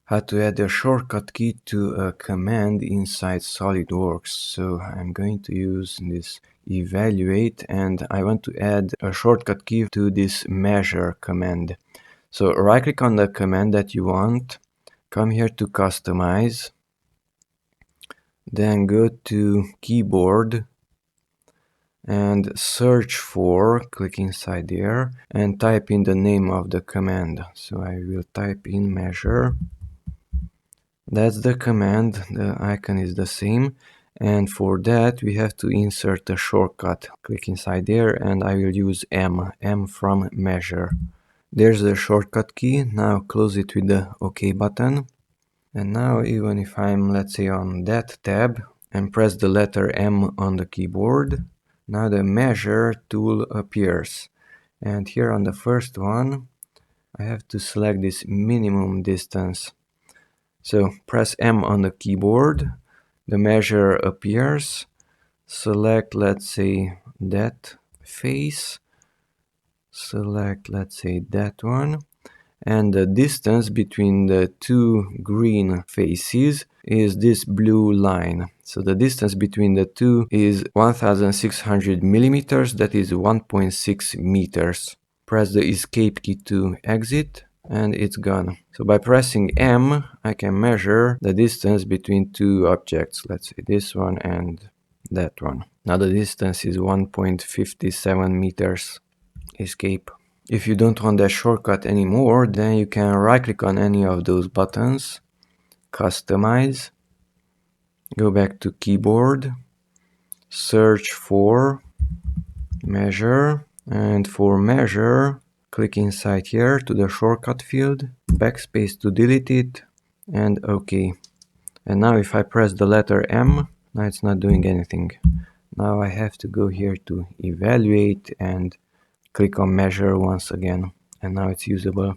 how to add a shortcut key to a command inside SolidWorks. So I'm going to use this evaluate, and I want to add a shortcut key to this measure command. So right click on the command that you want, come here to customize, then go to keyboard and search for, click inside there and type in the name of the command. So I will type in measure. That's the command, the icon is the same, and for that we have to insert a shortcut. Click inside there and I will use M from measure. There's the shortcut key. Now close it with the OK button. And now even if I'm, let's say, on that tab and press the letter M on the keyboard, now the measure tool appears. And here on the first one, I have to select this minimum distance. So press M on the keyboard, the measure appears, select, let's say, that face, select, let's say, that one, and the distance between the two green faces is this blue line. So the distance between the two is 1600 millimeters, that is 1.6 meters. Press the escape key to exit and it's gone. So by pressing M, I can measure the distance between two objects, let's say this one and that one. Now the distance is 1.57 meters. Escape. If you don't want that shortcut anymore, then you can right click on any of those buttons, customize, go back to keyboard, search for measure, and for measure, click inside here to the shortcut field, backspace to delete it, and OK. And now if I press the letter M, now it's not doing anything. Now I have to go here to evaluate and click on measure once again, and now it's usable.